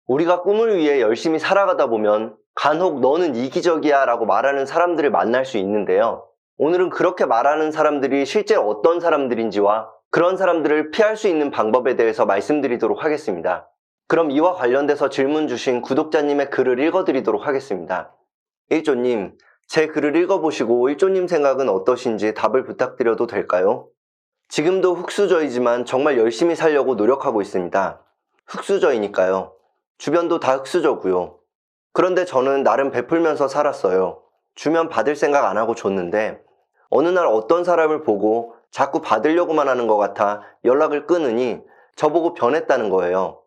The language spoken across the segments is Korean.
우리가 꿈을 위해 열심히 살아가다 보면 간혹 너는 이기적이야 라고 말하는 사람들을 만날 수 있는데요. 오늘은 그렇게 말하는 사람들이 실제 어떤 사람들인지와 그런 사람들을 피할 수 있는 방법에 대해서 말씀드리도록 하겠습니다. 그럼 이와 관련돼서 질문 주신 구독자님의 글을 읽어드리도록 하겠습니다. 1조님, 제 글을 읽어보시고 1조님 생각은 어떠신지 답을 부탁드려도 될까요? 지금도 흙수저이지만 정말 열심히 살려고 노력하고 있습니다. 흙수저이니까요. 주변도 다 흙수저고요. 그런데 저는 나름 베풀면서 살았어요. 주면 받을 생각 안 하고 줬는데 어느 날 어떤 사람을 보고 자꾸 받으려고만 하는 것 같아 연락을 끊으니 저보고 변했다는 거예요.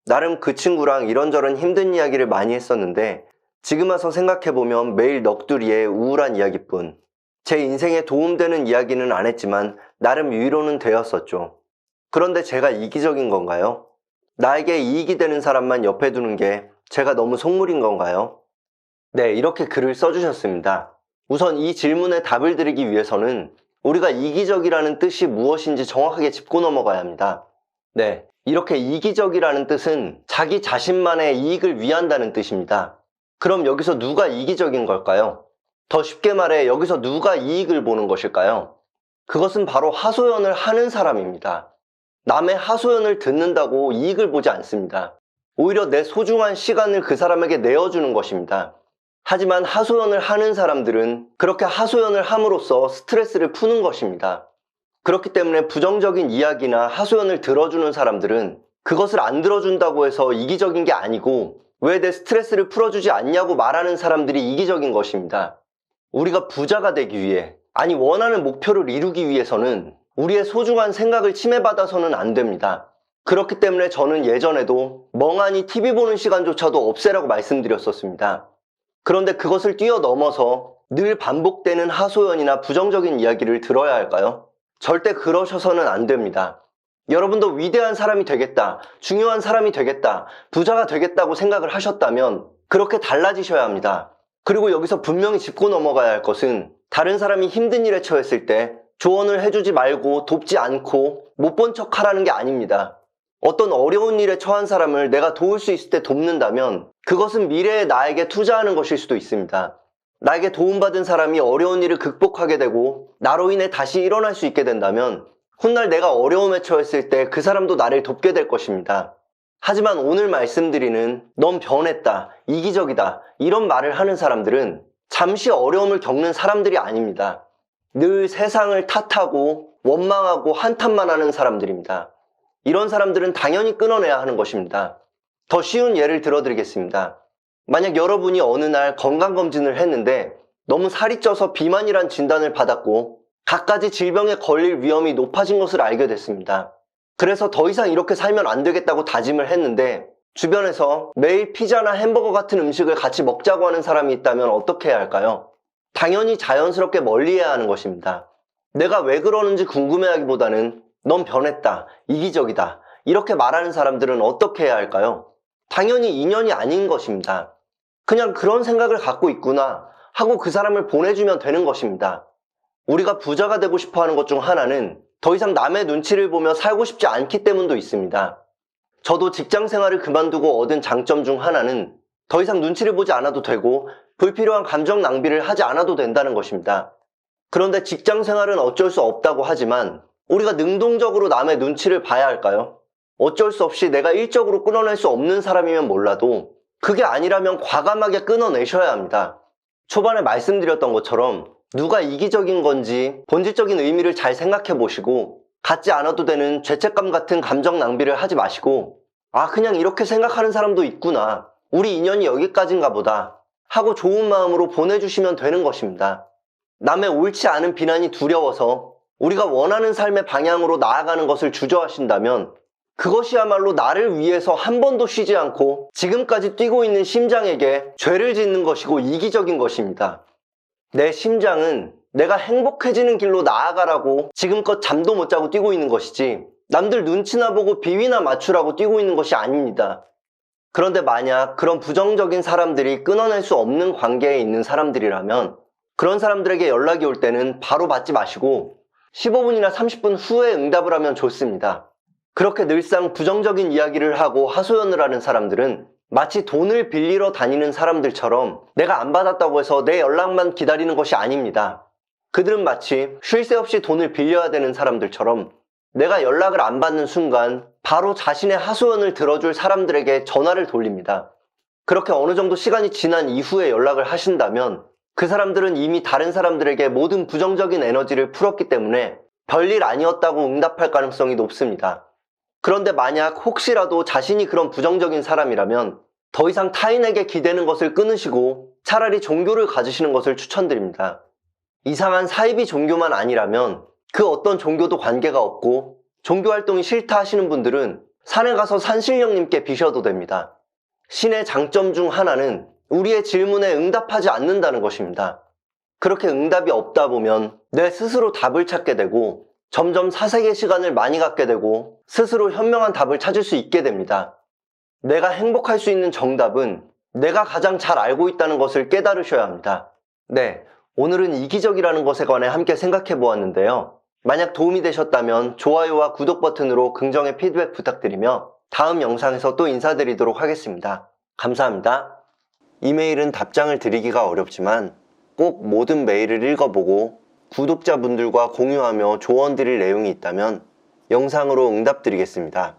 나름 그 친구랑 이런저런 힘든 이야기를 많이 했었는데 지금 와서 생각해보면 매일 넋두리에 우울한 이야기뿐. 제 인생에 도움되는 이야기는 안 했지만 나름 위로는 되었었죠. 그런데 제가 이기적인 건가요? 나에게 이익이 되는 사람만 옆에 두는 게 제가 너무 속물인 건가요? 네, 이렇게 글을 써주셨습니다. 우선 이 질문에 답을 드리기 위해서는 우리가 이기적이라는 뜻이 무엇인지 정확하게 짚고 넘어가야 합니다. 네, 이렇게 이기적이라는 뜻은 자기 자신만의 이익을 위한다는 뜻입니다. 그럼 여기서 누가 이기적인 걸까요? 더 쉽게 말해 여기서 누가 이익을 보는 것일까요? 그것은 바로 하소연을 하는 사람입니다. 남의 하소연을 듣는다고 이익을 보지 않습니다. 오히려 내 소중한 시간을 그 사람에게 내어주는 것입니다. 하지만 하소연을 하는 사람들은 그렇게 하소연을 함으로써 스트레스를 푸는 것입니다. 그렇기 때문에 부정적인 이야기나 하소연을 들어주는 사람들은 그것을 안 들어준다고 해서 이기적인 게 아니고 왜 내 스트레스를 풀어주지 않냐고 말하는 사람들이 이기적인 것입니다. 우리가 부자가 되기 위해, 아니 원하는 목표를 이루기 위해서는 우리의 소중한 생각을 침해받아서는 안 됩니다. 그렇기 때문에 저는 예전에도 멍하니 TV 보는 시간조차도 없애라고 말씀드렸었습니다. 그런데 그것을 뛰어넘어서 늘 반복되는 하소연이나 부정적인 이야기를 들어야 할까요? 절대 그러셔서는 안 됩니다. 여러분도 위대한 사람이 되겠다, 중요한 사람이 되겠다, 부자가 되겠다고 생각을 하셨다면 그렇게 달라지셔야 합니다. 그리고 여기서 분명히 짚고 넘어가야 할 것은 다른 사람이 힘든 일에 처했을 때 조언을 해주지 말고 돕지 않고 못 본 척 하라는 게 아닙니다. 어떤 어려운 일에 처한 사람을 내가 도울 수 있을 때 돕는다면 그것은 미래의 나에게 투자하는 것일 수도 있습니다. 나에게 도움받은 사람이 어려운 일을 극복하게 되고 나로 인해 다시 일어날 수 있게 된다면 훗날 내가 어려움에 처했을 때 그 사람도 나를 돕게 될 것입니다. 하지만 오늘 말씀드리는 넌 변했다, 이기적이다 이런 말을 하는 사람들은 잠시 어려움을 겪는 사람들이 아닙니다. 늘 세상을 탓하고 원망하고 한탄만 하는 사람들입니다. 이런 사람들은 당연히 끊어내야 하는 것입니다. 더 쉬운 예를 들어드리겠습니다. 만약 여러분이 어느 날 건강검진을 했는데 너무 살이 쪄서 비만이란 진단을 받았고 갖가지 질병에 걸릴 위험이 높아진 것을 알게 됐습니다. 그래서 더 이상 이렇게 살면 안 되겠다고 다짐을 했는데 주변에서 매일 피자나 햄버거 같은 음식을 같이 먹자고 하는 사람이 있다면 어떻게 해야 할까요? 당연히 자연스럽게 멀리해야 하는 것입니다. 내가 왜 그러는지 궁금해하기보다는 넌 변했다, 이기적이다 이렇게 말하는 사람들은 어떻게 해야 할까요? 당연히 인연이 아닌 것입니다. 그냥 그런 생각을 갖고 있구나 하고 그 사람을 보내주면 되는 것입니다. 우리가 부자가 되고 싶어 하는 것 중 하나는 더 이상 남의 눈치를 보며 살고 싶지 않기 때문도 있습니다. 저도 직장 생활을 그만두고 얻은 장점 중 하나는 더 이상 눈치를 보지 않아도 되고 불필요한 감정 낭비를 하지 않아도 된다는 것입니다. 그런데 직장 생활은 어쩔 수 없다고 하지만 우리가 능동적으로 남의 눈치를 봐야 할까요? 어쩔 수 없이 내가 일적으로 끊어낼 수 없는 사람이면 몰라도 그게 아니라면 과감하게 끊어내셔야 합니다. 초반에 말씀드렸던 것처럼 누가 이기적인 건지 본질적인 의미를 잘 생각해 보시고 갖지 않아도 되는 죄책감 같은 감정 낭비를 하지 마시고 그냥 이렇게 생각하는 사람도 있구나, 우리 인연이 여기까지인가 보다 하고 좋은 마음으로 보내주시면 되는 것입니다. 남의 옳지 않은 비난이 두려워서 우리가 원하는 삶의 방향으로 나아가는 것을 주저하신다면 그것이야말로 나를 위해서 한 번도 쉬지 않고 지금까지 뛰고 있는 심장에게 죄를 짓는 것이고 이기적인 것입니다. 내 심장은 내가 행복해지는 길로 나아가라고 지금껏 잠도 못 자고 뛰고 있는 것이지 남들 눈치나 보고 비위나 맞추라고 뛰고 있는 것이 아닙니다. 그런데 만약 그런 부정적인 사람들이 끊어낼 수 없는 관계에 있는 사람들이라면 그런 사람들에게 연락이 올 때는 바로 받지 마시고 15분이나 30분 후에 응답을 하면 좋습니다. 그렇게 늘상 부정적인 이야기를 하고 하소연을 하는 사람들은 마치 돈을 빌리러 다니는 사람들처럼 내가 안 받았다고 해서 내 연락만 기다리는 것이 아닙니다. 그들은 마치 쉴 새 없이 돈을 빌려야 되는 사람들처럼 내가 연락을 안 받는 순간 바로 자신의 하소연을 들어줄 사람들에게 전화를 돌립니다. 그렇게 어느 정도 시간이 지난 이후에 연락을 하신다면 그 사람들은 이미 다른 사람들에게 모든 부정적인 에너지를 풀었기 때문에 별일 아니었다고 응답할 가능성이 높습니다. 그런데 만약 혹시라도 자신이 그런 부정적인 사람이라면 더 이상 타인에게 기대는 것을 끊으시고 차라리 종교를 가지시는 것을 추천드립니다. 이상한 사이비 종교만 아니라면 그 어떤 종교도 관계가 없고 종교 활동이 싫다 하시는 분들은 산에 가서 산신령님께 비셔도 됩니다. 신의 장점 중 하나는 우리의 질문에 응답하지 않는다는 것입니다. 그렇게 응답이 없다 보면 내 스스로 답을 찾게 되고 점점 사색의 시간을 많이 갖게 되고 스스로 현명한 답을 찾을 수 있게 됩니다. 내가 행복할 수 있는 정답은 내가 가장 잘 알고 있다는 것을 깨달으셔야 합니다. 네, 오늘은 이기적이라는 것에 관해 함께 생각해 보았는데요. 만약 도움이 되셨다면 좋아요와 구독 버튼으로 긍정의 피드백 부탁드리며 다음 영상에서 또 인사드리도록 하겠습니다. 감사합니다. 이메일은 답장을 드리기가 어렵지만 꼭 모든 메일을 읽어보고 구독자분들과 공유하며 조언 드릴 내용이 있다면 영상으로 응답드리겠습니다.